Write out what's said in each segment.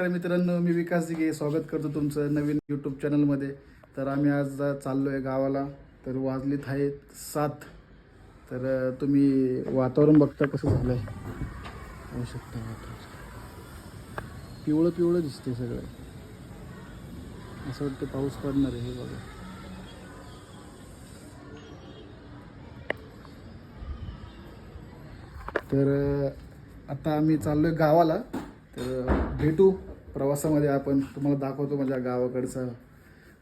नमस्कार मित्रांनो, मी विकास दिघे स्वागत करतो तुमचं नवीन यूट्यूब चॅनलमध्ये. तर आम्ही आज चाललो आहे गावाला. तर वाजलीत आहेत 7. तर तुम्ही वातावरण बघता कसं झालं आहे. होऊ शकता वातावरण पिवळं पिवळं दिसते सगळं. असं वाटतं पाऊस पडणार आहे. हे बघा, तर आता आम्ही चाललो आहे गावाला. तर भेटू प्रवासामध्ये. आपण तुम्हाला दाखवतो माझ्या गावाकडचं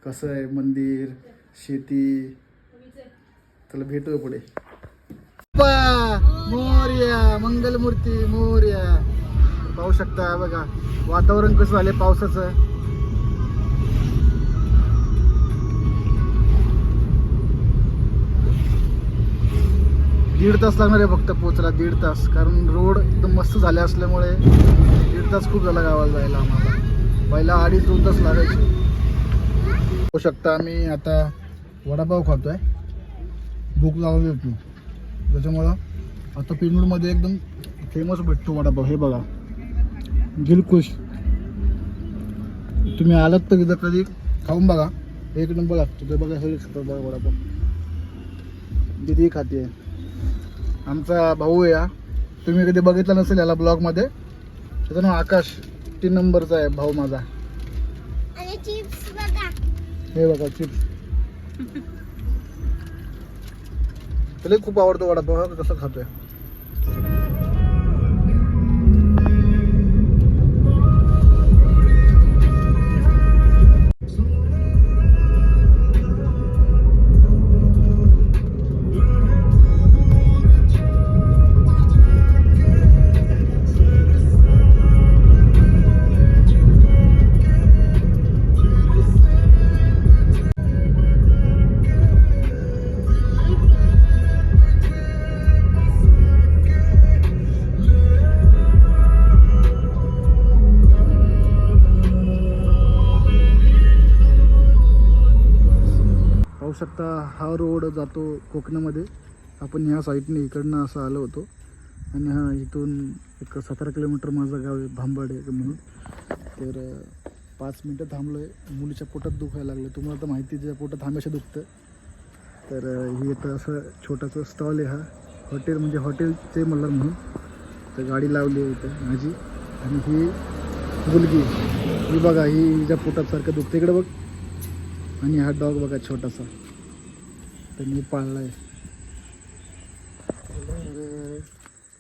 कसं आहे, मंदिर, शेती. चला भेटूया पुढे. मोरया, मंगलमूर्ती मोरया. पाहू शकता बघा वातावरण कसं झालं पावसाचं. दीड तास लागणार आहे फक्त पोहोचला. 1.5 तास, कारण रोड एकदम मस्त झाले असल्यामुळे 1.5 तास खूप झाला गावाला जायला आम्हाला. पहिला 2.5-2 तास लागायचे. होऊ शकता आम्ही आता वडापाव खातोय. भूक लागली होती त्याच्यामुळं. आता पिंगूरमध्ये एकदम फेमस भेटतो वडापाव. हे बघा, दिलखुश. तुम्ही आलात तर इथं कधी खाऊन बघा, एक नंबर लागतो. ते बघा सगळे बघा वडापाव. दिदी खाते. आमचा भाऊ आहे हा. तुम्ही कधी बघितला नसेल याला ब्लॉगमध्ये. त्याचं नाव आकाश. 3 नंबरचा आहे भाऊ माझा. आणि चिप्स बघा. हे बघा चिप्स. त्याला खूप आवडतो वडापाव. कसं खातोय. पाहू शकता हा रोड जातो कोकणामध्ये. आपण ह्या साईडने इकडनं असं आलो होतो. आणि हा इथून एक 17 किलोमीटर माझं गाव आहे भांबाडे म्हणून. तर 5 मिनटं थांबलो आहे. मुलीच्या पोटात दुखायला लागलं. तुम्हाला तर माहिती, तिच्या पोटात हमेशा दुखतं. तर ही इथं असं छोटंसं स्टॉल आहे. हा हॉटेल, म्हणजे हॉटेलचे मल्हार म्हणून. तर गाडी लावली होतं माझी. आणि ही मुलगी, ही बघा, ही हिच्या पोटात सारखं दुखतं. इकडे बघ. आणि हा डॉग बघा छोटासा. तर मी पाळला आहे.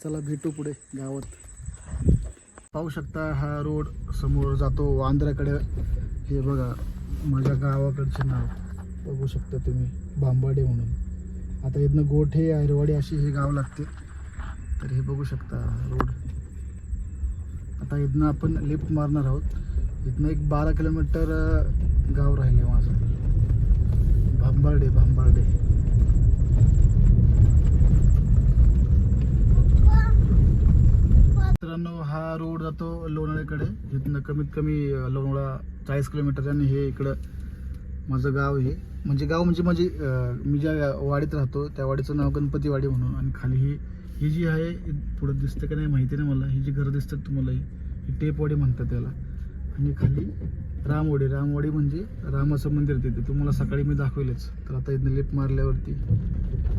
चला भेटू पुढे गावात. पाहू शकता हा रोड समोर जातो आंध्राकडे. हे बघा माझ्या गावाकडचे नाव बघू शकता तुम्ही, भांबाडे म्हणून. आता इथनं गोठे, ऐरवाडी अशी हे गाव लागते. तर हे बघू शकता रोड. आता इथनं आपण लिफ्ट मारणार आहोत. इथनं एक 12 किलोमीटर गाव राहिले माझं. भांबार्डे. मित्रांनो हा रोड जातो लोणावळ्याकडे. इथनं कमीत कमी लोणावळा 40 किलोमीटर. आणि हे इकडं माझं गाव आहे. म्हणजे गाव म्हणजे मी ज्या वाडीत राहतो त्या वाडीचं नाव गणपतीवाडी म्हणून. आणि खाली ही जी आहे, पुढं दिसतं का नाही माहिती नाही मला. ही जी घरं दिसतात तुम्हाला, ही टेपवाडी म्हणतात त्याला. आणि खाली रामवाडी म्हणजे रामाचं मंदिर तिथे. तुम्हाला सकाळी मी दाखवेलच. तर आता इथनं लिफ्ट मारल्यावरती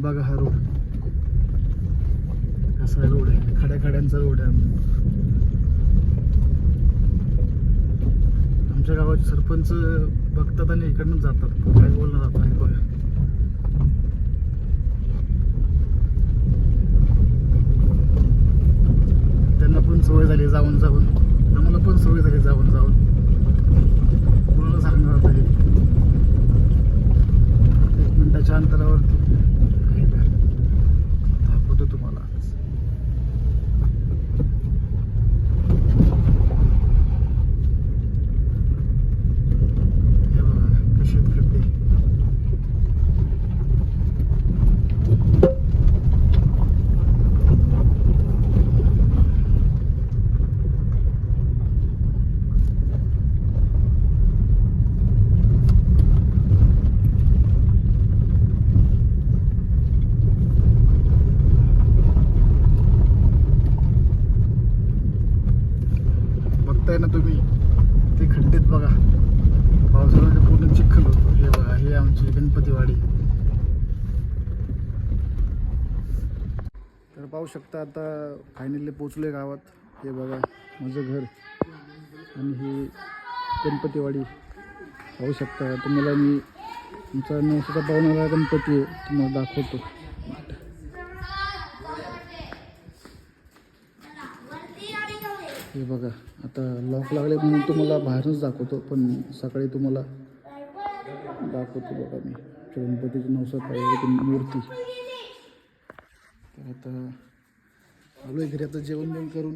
बघा हा रोड कसा रोड आहे. खड्यांचा रोड आहे. आमच्या गावाचे सरपंच बघतात आणि इकडनं जातात. काय बोलणार आता हे बघा. त्यांना पण सवय झाली जाऊन. आम्हाला पण सवय झाली जाऊन. पूर्ण सांगणार आता हे 1 मिनिटाच्या अंतरावरती दाखवतो तुम्हाला. हे बघा कशी खड्डे. बघताय ना तुम्ही. बघा पावसाळ्यामध्ये पूर्ण चिखल होतो. हे बघा हे आमची गणपतीवाडी. तर पाहू शकता आता फायनली पोचलोय गावात. हे बघा माझं घर आणि ही गणपतीवाडी पाहू शकता. तुम्हाला मी आमचा नवसाचा पावणारा गणपती आहे तुम्हाला दाखवतो. हे बघा आता लॉक लागले म्हणून तुम्हाला बाहेरच दाखवतो, पण सकाळी तुम्हाला दाखवतो. बघा मी गणपतीची नवसा पाहिजे मूर्ती. तर आता आलो आहे घरी. आता जेवण बिवण करून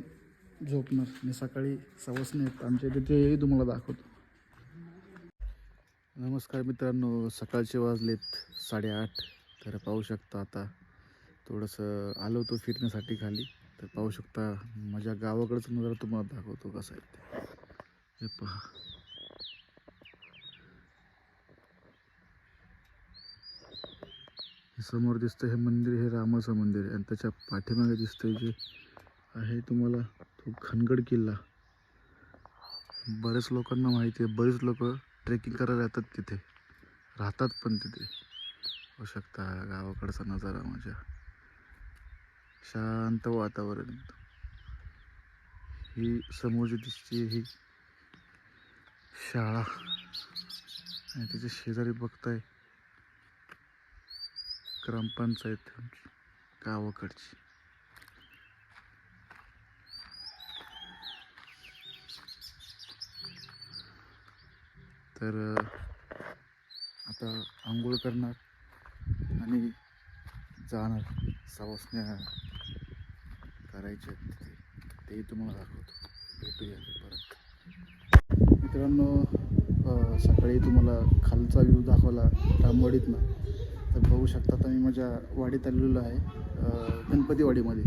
झोपणार आणि सकाळी सवासणी आहेत आमच्या इथे, तेही तुम्हाला दाखवतो. नमस्कार मित्रांनो, सकाळचे वाजलेत 8:30. तर पाहू शकता आता थोडंसं आलो होतो फिरण्यासाठी खाली. तर पाहू शकता माझ्या गावाकडचं नजारा तुम्हाला दाखवतो कसं आहे ते. हे पहा हे समोर दिसतं हे मंदिर, हे रामाचं मंदिर आहे. आणि त्याच्या पाठीमागे दिसतंय जे आहे तुम्हाला तो खनगड किल्ला. बरेच लोकांना माहिती आहे, बरेच लोक ट्रेकिंग करायला येतात तिथे, राहतात पण तिथे. होऊ शकता गावाकडचा नजारा माझ्या, शांत वातावरण. ही समोर जी दिसते ही शाळा आणि त्याच्या शेजारी बघताय ग्रामपंचायत आमची गावाकडची. तर आता आंघोळ करणार आणि जाणार. सवासण्या करायच्या तिथे, तेही तुम्हाला दाखवतो. भेटूया परत मित्रांनो. सकाळी तुम्हाला खालचा व्ह्यू दाखवला रामवाडीतनं. तर बघू शकता आता मी माझ्या वाडीत आलेलो आहे, गणपतीवाडीमध्ये.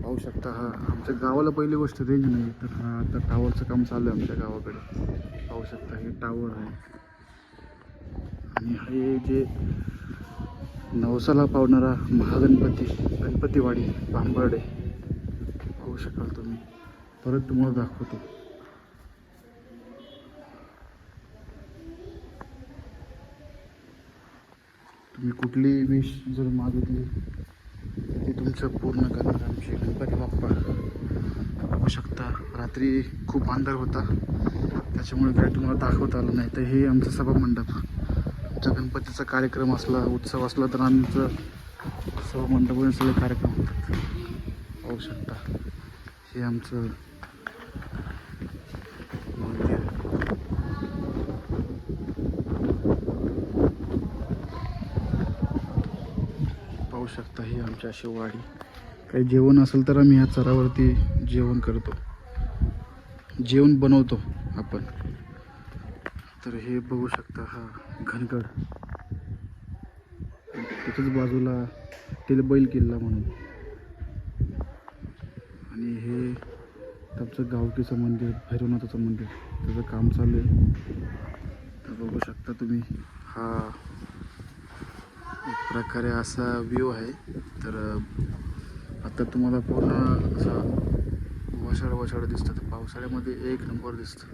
पाहू शकता हा आमच्या गावाला पहिली गोष्ट रेंज नाही. तर हा आता टावरचं काम चालू आहे आमच्या गावाकडे. पाहू शकता हे टावर आहे आणि हे जे नवसाला पावणारा महागणपती गणपतीवाडी भांबर्डे पाहू शकाल तुम्ही. परत तुम्हाला दाखवतो. तुम्ही कुठलीही विश जर मागितली तर ती तुमचं पूर्ण करणार आमचे गणपती बाप्पा. बघू शकता रात्री खूप अंधार होता त्याच्यामुळे काय तुम्हाला दाखवता आलं नाही. तर हे आमचं सभामंडप. आमच्या गणपतीचा कार्यक्रम असला, उत्सव असला तर आमचं सभामंडपामध्ये सगळे कार्यक्रम होतात. पाहू शकता हे आमचं मंदिर. पाहू शकता ही आमची अशी वाडी. काही जेवण असेल तर आम्ही ह्या चरावरती जेवण करतो, जेवण बनवतो आपण. तर हे बघू शकता हा घनगड, त्याच्याच बाजूला ते बैल किल्ला म्हणून. आणि हे आमचं गावकीचं मंदिर, भैरवनाथाचं मंदिर, त्याचं काम चालू आहे. तर बघू शकता तुम्ही हा एक प्रकारे असा व्ह्यू आहे. तर आता तुम्हाला पूर्ण असं वशाड दिसतं. तर पावसाळ्यामध्ये एक नंबर दिसतं.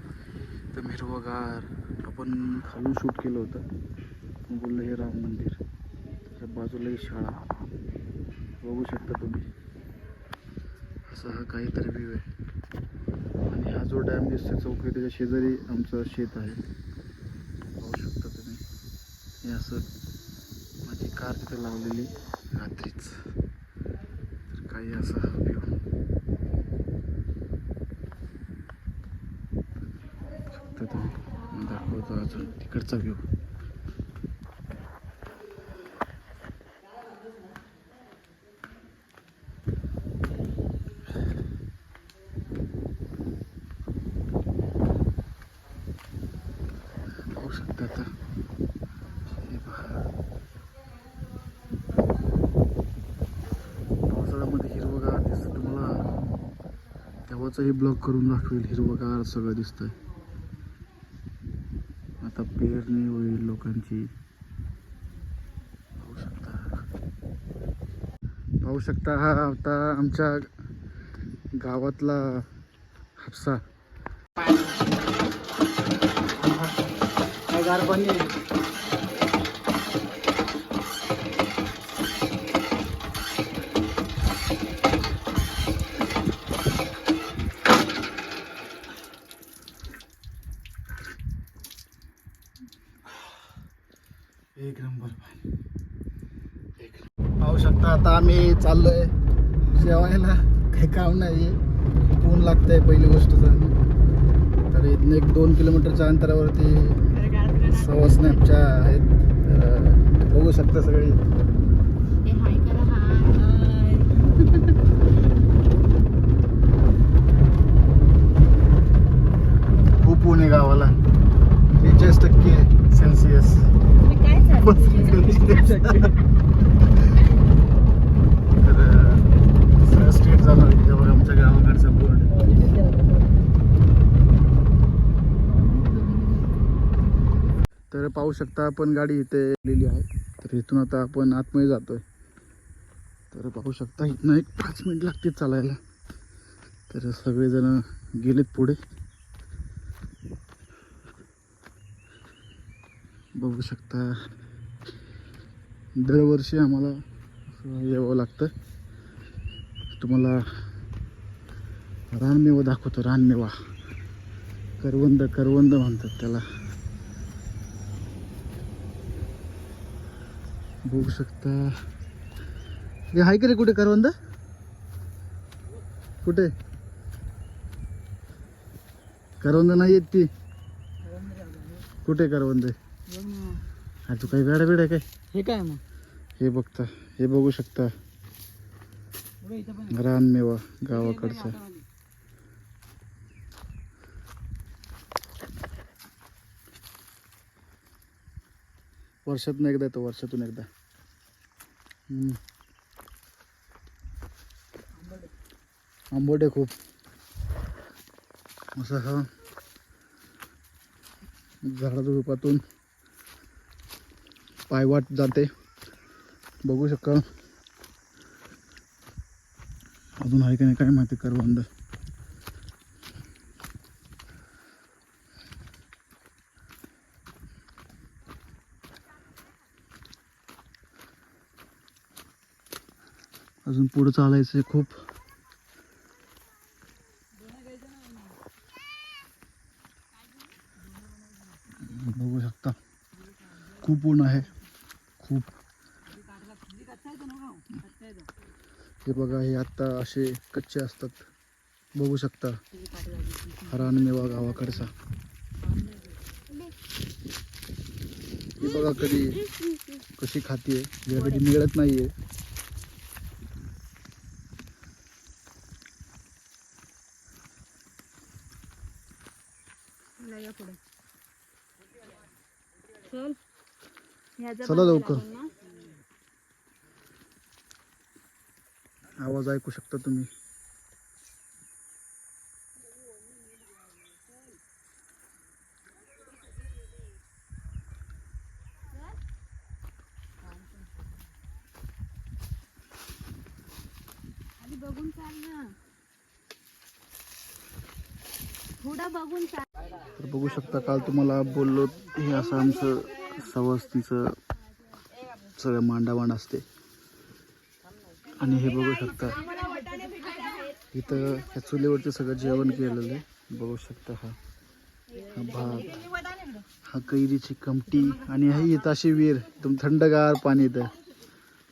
तर हिरवगार. आपण खालून शूट केलं होतं. बोललं हे राम मंदिर, त्याच्या बाजूला ही शाळा. बघू शकता तुम्ही असा हा काहीतरी व्ह्यू आहे. आणि हा जो डॅम दिसतो चौकी, त्याच्या शेजारी आमचं शेत आहे. पाहू शकता तुम्ही हे असं माझी कार तिथे लावलेली रात्रीच. तर काही असा हा व्ह्यू शकता तुम्ही. दाखवतो अजून तिकडचा व्ह्यू. पाहू शकता आता हे पहा पावसाळ्यामध्ये हिरवगार दिसतं तुम्हाला. तेव्हाचाही ब्लॉग करून दाखवेल. हिरवगार सगळं दिसतंय. आता पेरणी होईल लोकांची. पाहू शकता हा आता आमच्या गावातला हापसा. काय गार पाणी आहे. एक नंबर पाणी. पाहू शकता आता आम्ही चाललोय जेवायला. काही काम नाही आहे, खूप ऊन लागतंय पहिली गोष्ट तर इथून 1-2 किलोमीटरच्या अंतरावरती स्नॅपच्या आहेत. तर बघू शकता सगळी. खूप ऊन आहे गावाला. 43% सेल्सिअस. तर स्ट्रीट जाणार आहे तेव्हा आमच्या गावाकडचा बोर्ड. तर पाहू शकता आपण गाडी इथे लिहिली आहे. तर इथून आता आपण आतमध्ये जातोय. तर पाहू शकता इथनं 5 मिनिट लागतील चालायला. तर सगळेजण गेलेत पुढे. बघू शकता दरवर्षी आम्हाला यावं लागतं. तुम्हाला रानमेवा दाखवतो. रानमेवा करवंद करवंद म्हणतात त्याला. बघू शकता हे आहे का रे कुठे करवंद? कुठे करवंद नाही येत ती? कुठे करवंद? अरे तू काही वेडा आहे काय? हे काय मग? हे बघता, हे बघू शकता रानमेवा गावाकडचा. वर्षातून एकदा येतो, वर्षातून एकदा. आंबट आहे खूप. असा हा झाडाच्या झुडपातून पायवाट जाते. बघू शका. अजून आहे का नाही काय माहिती करवंद. अजून पुढे चालायचं खूप. बघू शकता खूप ऊन आहे, खूप. हे बघा, हे आता असे कच्चे असतात. बघू शकता रानमेवा गावाकडचा. हे बघा कधी कशी खातीये, हे कधी मिळत नाहीये. चला लवकर. आवाज ऐकू शकता तुम्ही. बघून चाल ना, थोडा बघून चाल. तर बघू शकता काल तुम्हाला बोललो हे असं आमचं सवस्तीचं सगळं मांडावांड असते. आणि हे बघू शकता इथं ह्या चुलीवरती सगळं जेवण केलेलं आहे. बघू शकता हा भात, हा कैरीची कमटी, आणि हा इथं अशी विहीर, एकदम थंडगार पाणी इथं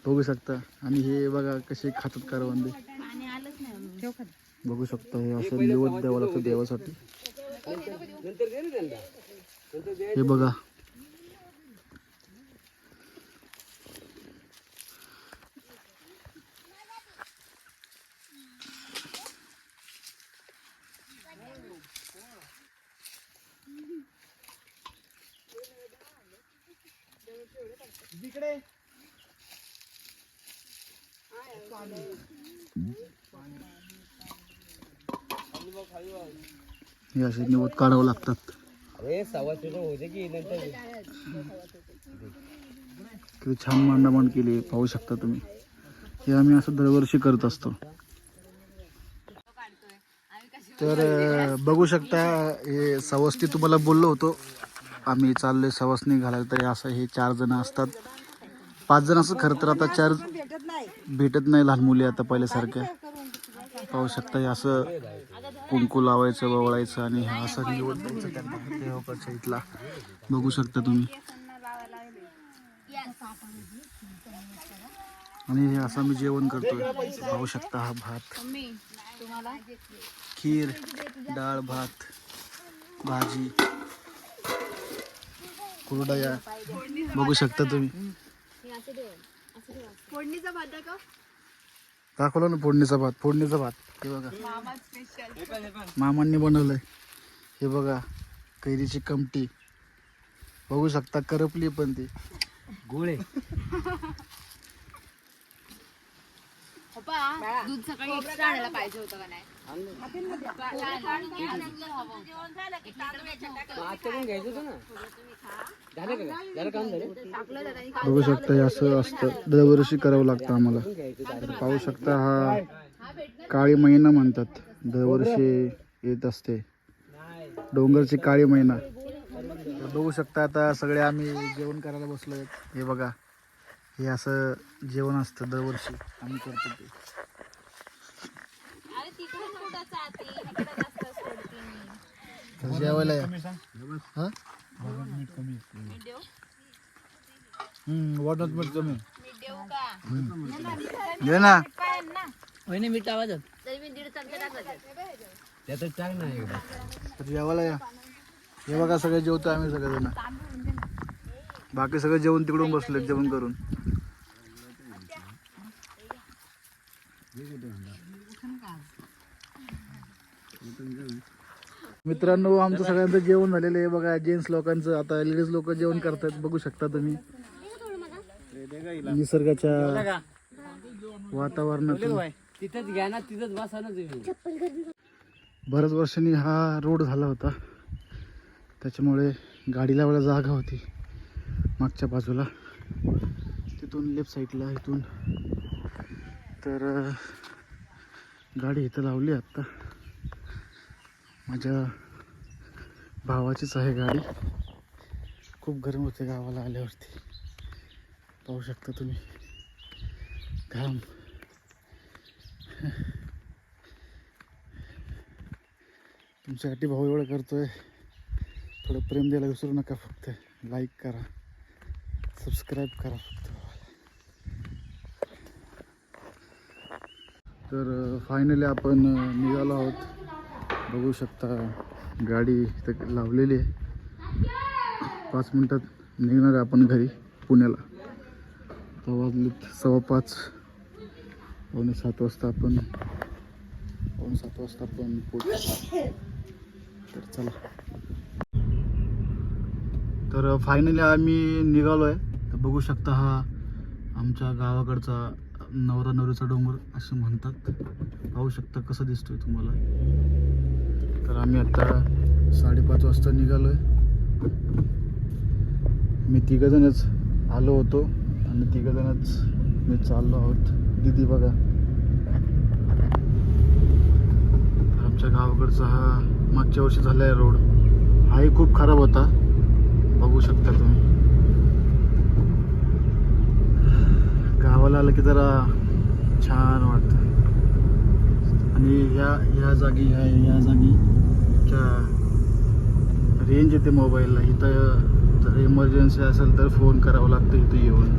बघू शकता. आणि हे बघा कसे खातात करवंदे. बघू शकता हे असं निवद द्यावं लागतं देवासाठी. हे बघा हे असे निवद काढावं लागतात. किती छान मांडामांड केली पाहू शकता तुम्ही. हे आम्ही असं दरवर्षी करत असतो. तर बघू शकता हे सवस्ती तुम्हाला बोललो होतो आम्ही चाललोय सवासणी घालायला. तरी असं हे 4 जण असतात, 5 जण असं. खरं तर आता 4 भेटत नाही लहान मुली आता पहिल्यासारख्या. पाहू शकता हे असं कुंकू लावायचं, ववळायचं आणि हा असं निवड द्यायचं त्यांना देवाकडच्या इथला. बघू शकता तुम्ही. आणि हे असं मी जेवण करतोय. पाहू शकता हा भात, खीर, डाळ भात, भाजी, कुरडया. बघू शकता तुम्ही. फोडणीचा भात का दाखवलं ना फोडणीचा भात. फोडणीचा भात हे बघा मामांनी बनवलंय. हे बघा कैरीची कमटी. बघू शकता करपली पण ती गोळे. दूध सकाळी एक्स्ट्रा आणायला पाहिजे होतं का नाही? बघू शकता हे असं असतं, दरवर्षी करावं लागतं आम्हाला. पाहू शकता हा काळी मैना म्हणतात, दरवर्षी येत असते, डोंगरची काळी मैना. बघू शकता आता सगळे आम्ही जेवण करायला बसलोय. हे बघा हे असं जेवण असतं दरवर्षी आम्ही करतो ते. जेवायला या. हा वाटत मीठ कमी घे ना. मीठ आवाज तर जेवायला या. हे बघा सगळे जेवतो आम्ही सगळेजण. बाकी सगळे जेवण तिकडून बसले जेवण करून. मित्रांनो आमचं सगळ्यांचं जेवण झालेलं आहे बघा. जेंट्स लोकांचं आता लेडीज लोक जेवण करतात. बघू शकता तुम्ही निसर्गाच्या वातावरणातून. तिथंच घ्या ना, तिथंच बसा ना तुम्ही. बऱ्याच वर्षांनी हा रोड झाला होता, त्याच्यामुळे गाडी लावायला जागा होती मागच्या बाजूला, तिथून लेफ्ट साईडला इथून. तर गाडी इथं लावली आत्ता. माझ्या भावाचीच आहे गाडी. खूप गरम होते गावाला आल्यावरती. पाहू शकता तुम्ही घाम. तुमच्यासाठी भाऊ एवढं करतोय. थोडं प्रेम द्यायला विसरू नका. फक्त लाईक करा, सबस्क्राईब करा फक्त. तर फायनली आपण निघालो आहोत. बघू शकता गाडी इथं लावलेली आहे. 5 मिनटात निघणार आहे आपण घरी पुण्याला. तर वाजलेत 5:15. 6:45 वाजता आपण पोहोचू. तर चला. तर फायनली आम्ही निघालो आहे. तर बघू शकता हा आमच्या गावाकडचा नवरा नवरीचा डोंगर असं म्हणतात. पाहू शकता कसं दिसतोय तुम्हाला. तर आम्ही आता 5:30 वाजता निघालो आहे. मी 3 जणच आलो होतो आणि 3 जणच मी चाललो आहोत. दीदी बघा आमच्या गावाकडचा हा मागच्या वर्षी झाला आहे रोड. हाही खूप खराब होता. बघू शकता तुम्ही. गावाला आलं की जरा छान वाटतं. आणि ह्या जागी रेंज येते मोबाईलला. इथं जर इमर्जन्सी असेल तर फोन करावा लागतं इथं येऊन.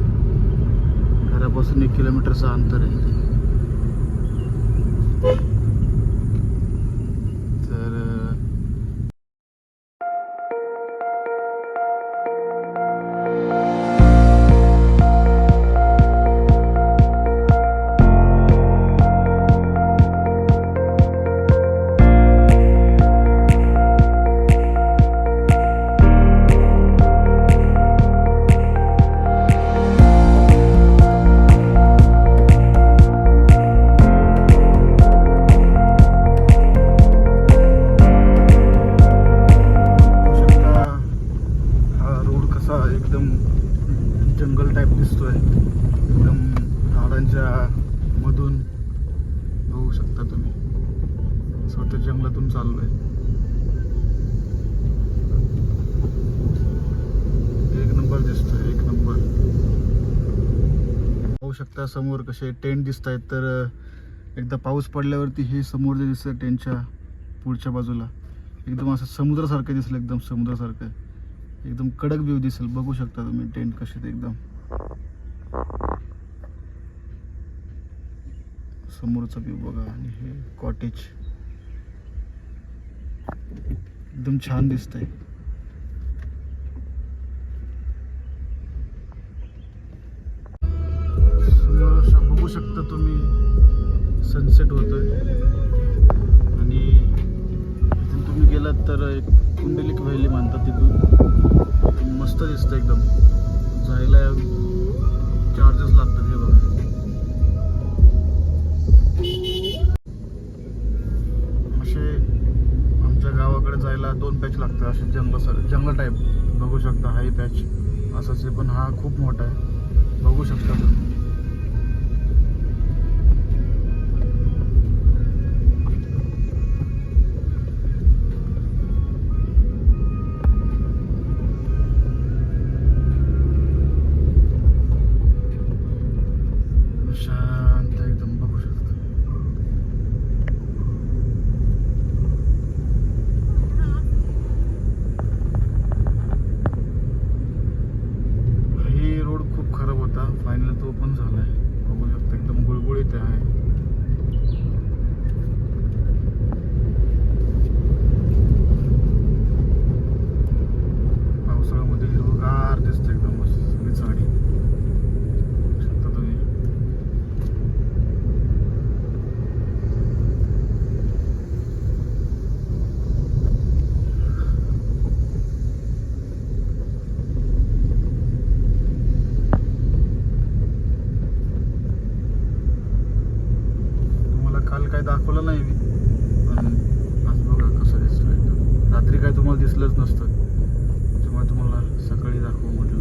घरापासून 1 किलोमीटरचं अंतर आहे. एकदम जंगल टाईप दिसतोय. एकदम झाडांच्या मधून बघू शकता तुम्ही. स्वतः जंगलातून चाललोय. पाहू शकता समोर कसे टेंट दिसत आहेत. तर एकदा पाऊस पडल्यावरती हे समोर जे दिसतं टेंटच्या पुढच्या बाजूला एकदम असं समुद्रासारखं दिसलं, एकदम समुद्रासारखं एकदम कडक व्ह्यू दिसेल. बघू शकता तुम्ही टेंट कसे ते एकदम समोरचा व्ह्यू बघा. आणि हे कॉटेज एकदम छान दिसतंय. समोर बघू शकता तुम्ही सनसेट होतोय. आणि इथून तुम्ही गेलात तर एक कुंडलिक व्हॅली म्हणतात, तिथून मस्त दिसतं एकदम. जायला चार्जेस लागतात. हे बघा असे आमच्या गावाकडे जायला 2 पॅच लागतात असे जंगल टाईप. बघू शकता हाही पॅच असाच आहे, पण हा खूप मोठा आहे. बघू शकता तुम्ही. शांत एकदम बघू शकता. हे रोड खूप खराब होता, फायनली तो पण झालाय. बघू शकता एकदम गुळगुळीत आहे. पावसाळ्यामध्ये हिरवगार दिसतं एकदम मस्त सगळी झाडी. बघू शकता तुम्ही. काल काय दाखवलं नाही मी, पण आज बघा कसं दिसतं एकदम. रात्री काय तुम्हाला दिसलंच नसतं, त्यामुळे तुम्हाला सकाळी दाखवू म्हटलं.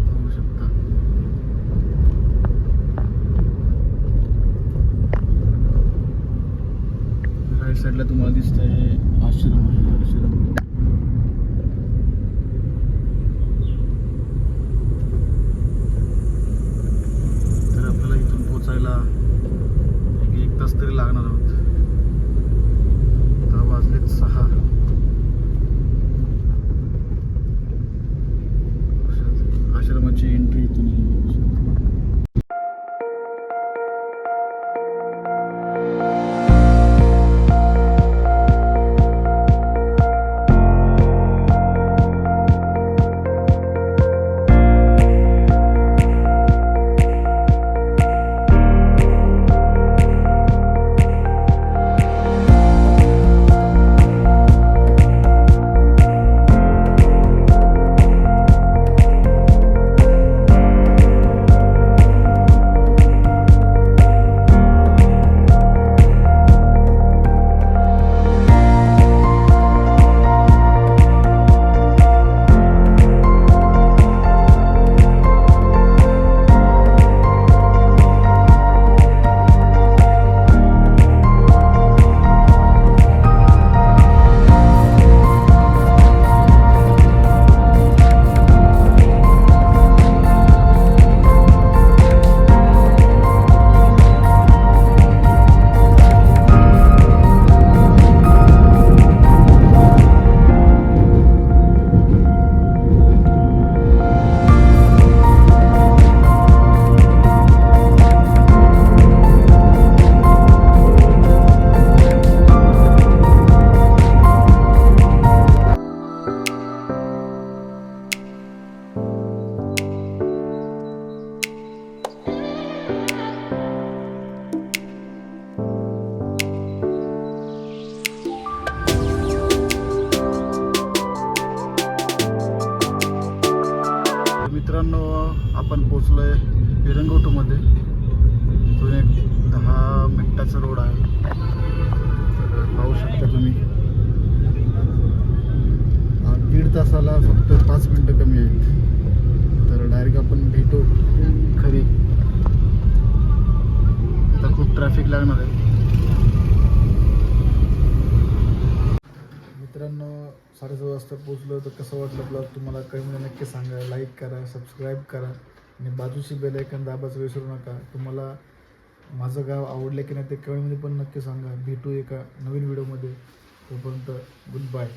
बघू शकता राईट साईडला तुम्हाला दिसतंय हे आश्रम आहे. आश्रम तर आपल्याला इथून पोचायला 1 तास तरी लागणार आहोत. आता वाजलेत 6. आश्रमाची एंट्री इथून आहे. बघू शकता. मित्रांनो आपण पोचलोय विरंगुटूमध्ये. इथून एक 10 मिनिटाचा रोड आहे. तर पाहू शकता तुम्ही 1.5 तासाला फक्त 5 मिनिटं कमी आहेत. तर डायरेक्ट आपण भेटू खरी ट्रॅफिक लागणार आहे. मित्रांनो 7:30 वाजता पोचलो. तर कसं वाटलं ब्लॉग तुम्हाला कमेंटमध्ये नक्की सांगा. लाईक करा, सबस्क्राईब करा आणि बाजूची बेल आयकॉन दाबायचं विसरू नका. तुम्हाला माझं गाव आवडलं की नाही ते कमेंटमध्ये पण नक्की सांगा. भेटू एका नवीन व्हिडिओमध्ये. तोपर्यंत गुड बाय.